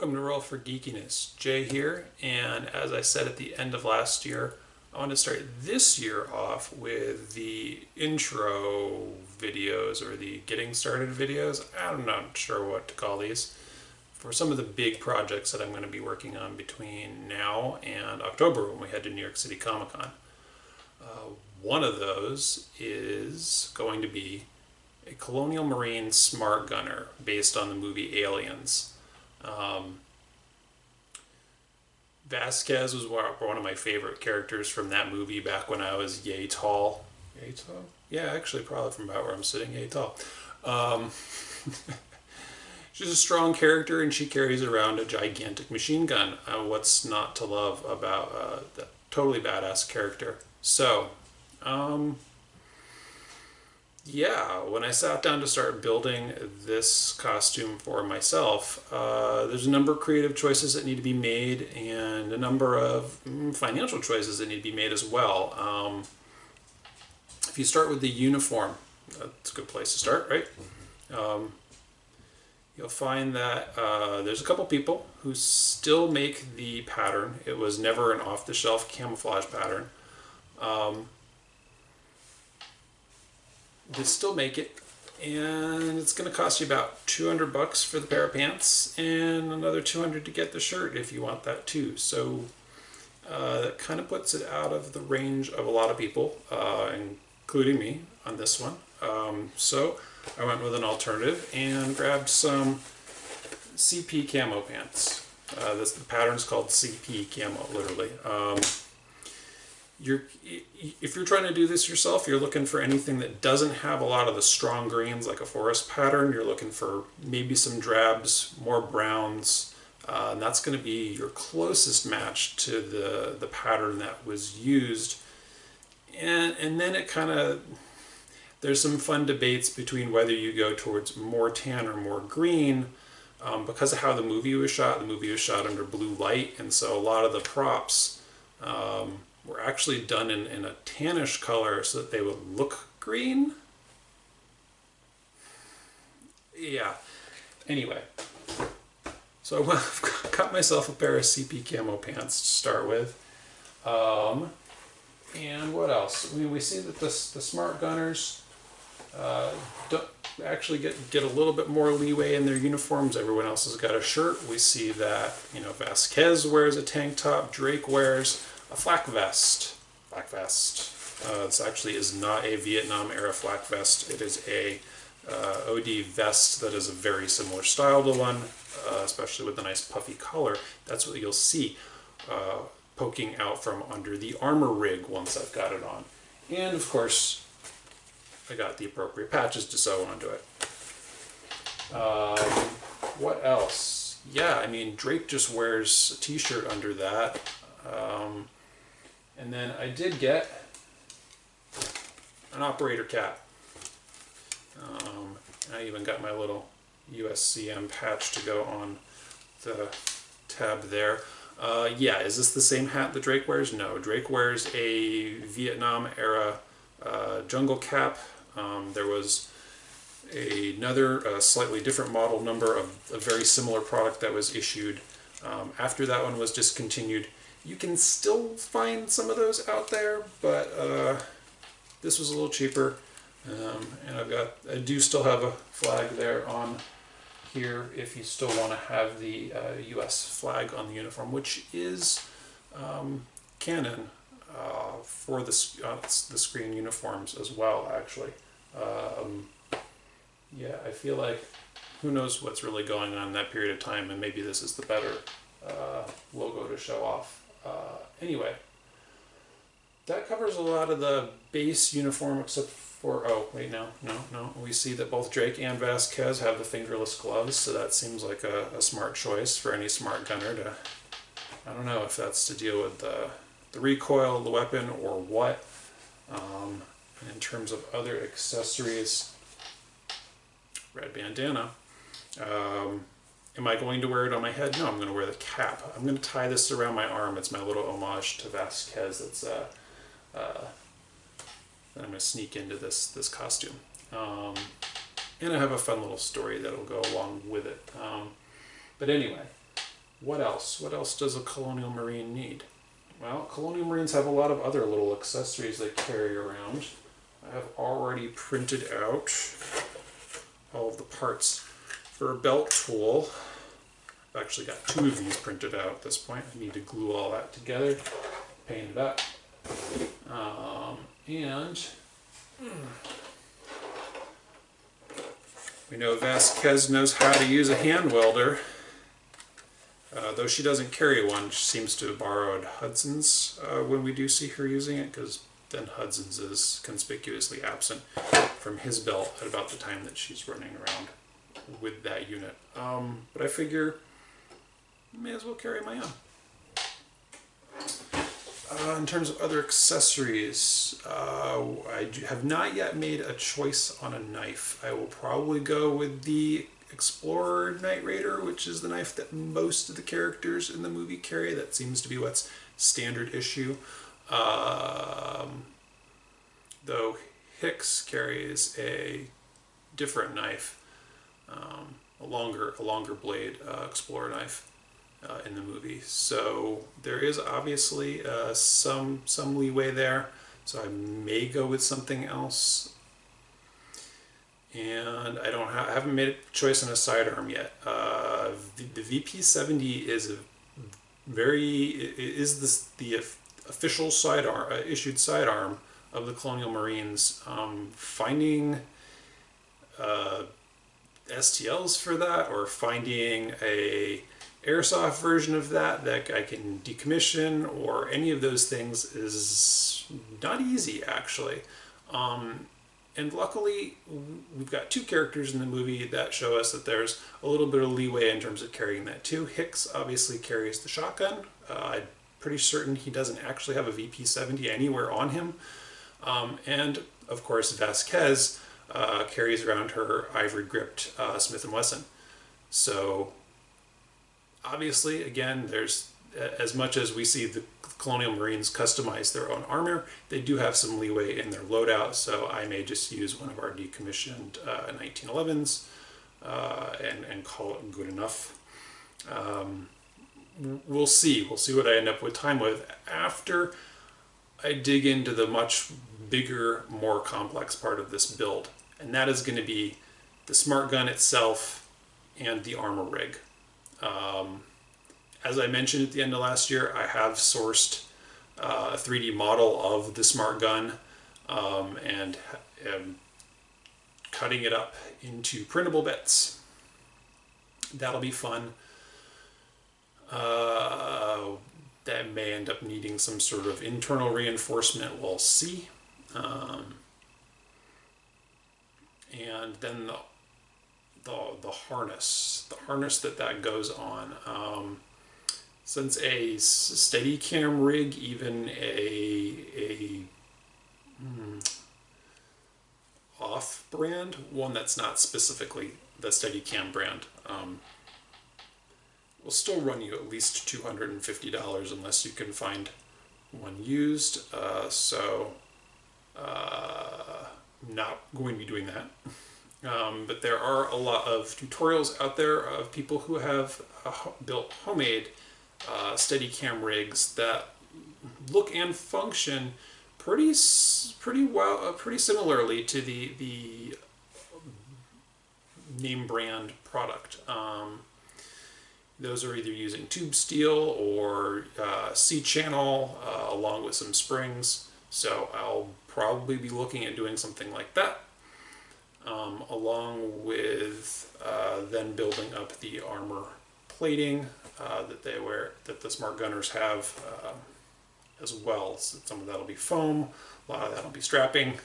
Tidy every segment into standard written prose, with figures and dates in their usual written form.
Welcome to Roll for Geekiness. Jay here, and as I said at the end of last year, I want to start this year off with the intro videos or the getting started videos. I'm not sure what to call these for some of the big projects that I'm going to be working on between now and October when we head to New York City Comic Con. One of those is going to be a Colonial Marine Smartgunner based on the movie Aliens. Vasquez was one of my favorite characters from that movie back when I was yay tall. Yay tall? Yeah, actually probably from about where I'm sitting, yay tall. She's a strong character and she carries around a gigantic machine gun. What's not to love about that totally badass character? So, yeah, when I sat down to start building this costume for myself, there's a number of creative choices that need to be made and a number of financial choices that need to be made as well. If you start with the uniform, that's a good place to start, right? You'll find that there's a couple people who still make the pattern. It was never an off-the-shelf camouflage pattern. They still make it, and it's going to cost you about $200 for the pair of pants and another $200 to get the shirt if you want that too. So that kind of puts it out of the range of a lot of people, including me on this one. So I went with an alternative and grabbed some CP camo pants. The pattern's called CP camo, literally. If you're trying to do this yourself, you're looking for anything that doesn't have a lot of the strong greens like a forest pattern. You're looking for maybe some drabs, more browns, and that's going to be your closest match to the pattern that was used. And then it kind of, there's some fun debates between whether you go towards more tan or more green. Because of how the movie was shot under blue light, and so a lot of the props were actually done in a tannish color so that they would look green. Yeah. Anyway, so I've got myself a pair of CP camo pants to start with. And what else? I mean, we see that the Smart Gunners don't actually get a little bit more leeway in their uniforms. Everyone else has got a shirt. We see that, Vasquez wears a tank top. Drake wears a flak vest. This actually is not a Vietnam era flak vest. It is a OD vest that is a very similar style to one, especially with a nice puffy collar. That's what you'll see poking out from under the armor rig once I've got it on. And of course, I got the appropriate patches to sew onto it. What else? Yeah, I mean, Drake just wears a t-shirt under that. And then I did get an operator cap. I even got my little USCM patch to go on the tab there. Yeah, is this the same hat that Drake wears? No, Drake wears a Vietnam era jungle cap. There was another slightly different model number of a very similar product that was issued after that one was discontinued. You can still find some of those out there, but this was a little cheaper. And I do still have a flag there on here if you still want to have the US flag on the uniform, which is canon for the screen uniforms as well, actually. Yeah, I feel like who knows what's really going on in that period of time, and maybe this is the better logo to show off. Anyway, that covers a lot of the base uniform except for, oh wait, no, we see that both Drake and Vasquez have the fingerless gloves, so that seems like a smart choice for any smart gunner to, I don't know if that's to deal with the recoil of the weapon or what. In terms of other accessories, red bandana. Am I going to wear it on my head? No, I'm going to wear the cap. I'm going to tie this around my arm. It's my little homage to Vasquez. That's that I'm going to sneak into this costume. And I have a fun little story that'll go along with it. But anyway, What else? What else does a Colonial Marine need? Well, Colonial Marines have a lot of other little accessories they carry around. I have already printed out all of the parts for a belt tool. I've actually got 2 of these printed out at this point. I need to glue all that together, paint it up. And we know Vasquez knows how to use a hand welder. Though she doesn't carry one, she seems to have borrowed Hudson's when we do see her using it, because then Hudson's is conspicuously absent from his belt at about the time that she's running around with that unit. But I figure I may as well carry my own. In terms of other accessories, I have not yet made a choice on a knife. I will probably go with the Explorer Knight Raider, which is the knife that most of the characters in the movie carry. That seems to be what's standard issue. Though Hicks carries a different knife, a longer blade Explorer knife in the movie. So there is obviously some leeway there. So I may go with something else. And I haven't made a choice on a sidearm yet. The VP70 is the official sidearm issued sidearm of the Colonial Marines. Finding STLs for that, or finding a airsoft version of that I can decommission, or any of those things, is not easy actually. And luckily, we've got 2 characters in the movie that show us that there's a little bit of leeway in terms of carrying that too. Hicks obviously carries the shotgun. I'm pretty certain he doesn't actually have a VP70 anywhere on him. And of course, Vasquez carries around her ivory-gripped Smith & Wesson. So obviously, again, there's, as much as we see the Colonial Marines customize their own armor, they do have some leeway in their loadout, so I may just use one of our decommissioned 1911s and call it good enough. We'll see what I end up with time with after I dig into the much bigger, more complex part of this build, and that is going to be the smart gun itself and the armor rig. As I mentioned at the end of last year, I have sourced a 3D model of the smart gun and am cutting it up into printable bits. That'll be fun. That may end up needing some sort of internal reinforcement, we'll see. And then the harness that goes on. Since a Steadicam rig, even a off-brand, one that's not specifically the Steadicam brand, will still run you at least $250 unless you can find one used. So not going to be doing that. But there are a lot of tutorials out there of people who have built homemade Steadicam rigs that look and function pretty similarly to the name brand product. Those are either using tube steel or C-channel along with some springs. So I'll probably be looking at doing something like that, along with then building up the armor plating that the smart gunners have as well. So some of that'll be foam, a lot of that'll be strapping,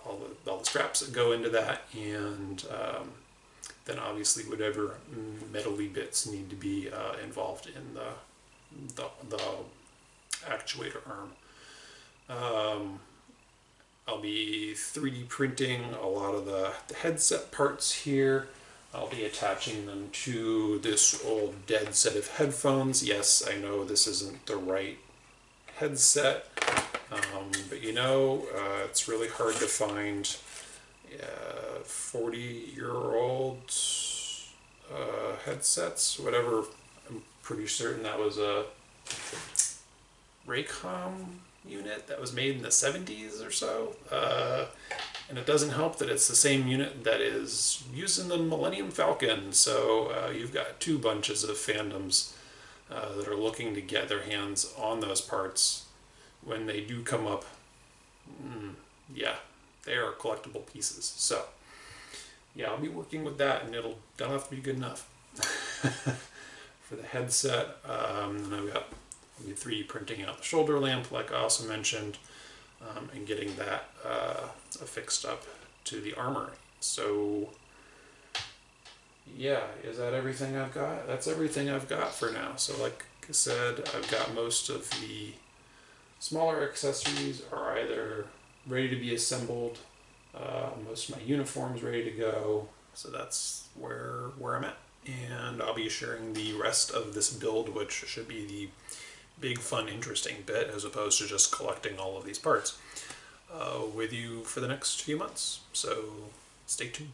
all the straps that go into that, and then obviously whatever metally bits need to be involved in the actuator arm. I'll be 3D printing a lot of the headset parts here. I'll be attaching them to this old dead set of headphones. Yes, I know this isn't the right headset, but you know, it's really hard to find 40-year-old headsets, whatever I'm pretty certain that was a Raycom unit that was made in the 70s or so. And it doesn't help that it's the same unit that is used in the Millennium Falcon. So you've got two bunches of fandoms that are looking to get their hands on those parts when they do come up. Yeah, they are collectible pieces. So yeah, I'll be working with that, and that'll have to be good enough for the headset. And I've got 3D printing out the shoulder lamp, like I also mentioned, and getting that affixed up to the armor. So yeah, is that everything I've got? That's everything I've got for now. So like I said, I've got most of the smaller accessories are either ready to be assembled. Most of my uniforms ready to go. So that's where I'm at. And I'll be sharing the rest of this build, which should be the big, fun, interesting bit, as opposed to just collecting all of these parts, with you for the next few months. So stay tuned.